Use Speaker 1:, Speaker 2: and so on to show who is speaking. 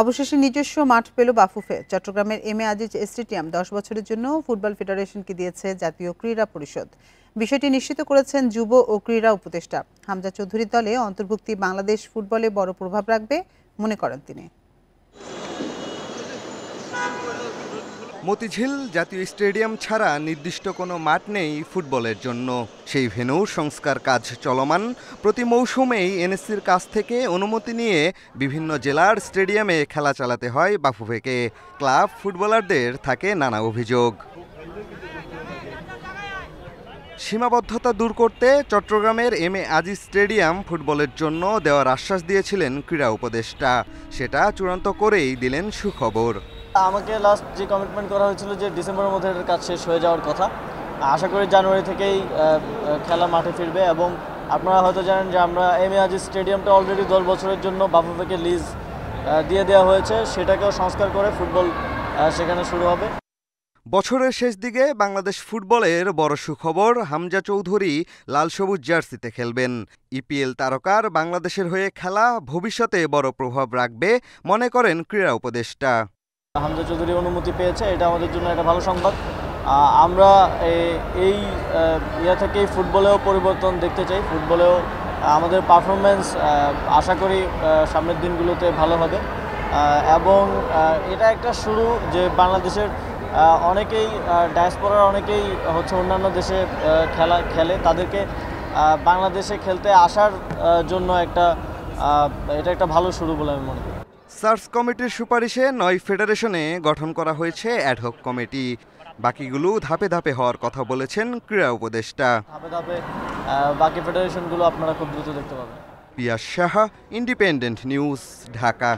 Speaker 1: অবশেষে নিজস্ব মাঠ পেল বাফুফে। চট্টগ্রামের এম এ আজিজ স্টেডিয়াম 10 বছরের জন্য ফুটবল ফেডারেশনকে দিয়েছে জাতীয় ক্রীড়া পরিষদ। বিষয়টি নিশ্চিত করেছেন যুব ও ক্রীড়া উপদেষ্টা হামজা চৌধুরীর দলে অন্তর্ভুক্তি বাংলাদেশ ফুটবলে বড় প্রভাব রাখবে মনে করেন তিনি।
Speaker 2: মতিঝিল জাতীয় স্টেডিয়াম ছাড়া নির্দিষ্ট কোনো মাঠ নেই ফুটবলের জন্য। সেই ভেন্যুর সংস্কার কাজ চলমান। প্রতি মৌসুমেই এনএসসির কাছ থেকে অনুমতি নিয়ে বিভিন্ন জেলার স্টেডিয়ামে খেলা চালাতে হয় বাফুফেকে। ক্লাব ফুটবলারদের থাকে নানা অভিযোগ। সীমাবদ্ধতা দূর করতে চট্টগ্রামের এম এ আজিজ স্টেডিয়াম ফুটবলের জন্য দেওয়ার আশ্বাস দিয়েছিলেন ক্রীড়া উপদেষ্টা। সেটা চূড়ান্ত করেই দিলেন সুখবর।
Speaker 3: আমাকে লাস্ট যে কমিটমেন্ট করা হয়েছিল যে ডিসেম্বরের মধ্যে এর কাজ শেষ হয়ে যাওয়ার কথা, আশা করি জানুয়ারি থেকেই খেলা মাঠে ফিরবে। এবং আপনারা হয়তো জানেন যে আমরা এম এ আজিজ স্টেডিয়ামটা অলরেডি 10 বছরের জন্য বাফুফেকে লিজ দিয়ে দেওয়া হয়েছে, সেটাকেও সংস্কার করে ফুটবল সেখানে শুরু হবে।
Speaker 2: বছরের শেষ দিকে বাংলাদেশ ফুটবলের বড় সুখবর, হামজা চৌধুরী লাল সবুজ জার্সিতে খেলবেন। ইপিএল তারকার বাংলাদেশের হয়ে খেলা ভবিষ্যতে বড় প্রভাব রাখবে মনে করেন ক্রীড়া উপদেষ্টা।
Speaker 3: হামজা চৌধুরী অনুমতি পেয়েছে, এটা আমাদের জন্য একটা ভালো সংবাদ। আমরা এই ইয়ে থেকেই ফুটবলেও পরিবর্তন দেখতে চাই। ফুটবলেও আমাদের পারফরমেন্স আশা করি সামনের দিনগুলোতে ভালো হবে। এবং এটা একটা শুরু যে বাংলাদেশের অনেকেই ডায়াসপোরার অনেকেই হচ্ছে অন্যান্য দেশে খেলে, তাদেরকে বাংলাদেশে খেলতে আসার জন্য এটা একটা ভালো শুরু বলে আমি মনে করি।
Speaker 2: সার্চ কমিটির সুপারিশে 9 ফেডারেশনে গঠন করা হয়েছে অ্যাডহক কমিটি। বাকিগুলো ধাপে ধাপে হওয়ার কথা বলেছেন ক্রীড়া উপদেষ্টা।
Speaker 3: ধাপে ধাপে বাকি ফেডারেশনগুলো আপনারা খুব দ্রুত দেখতে পাবেন।
Speaker 2: পিয়াস সাহা, ইন্ডিপেন্ডেন্ট নিউজ, ঢাকা।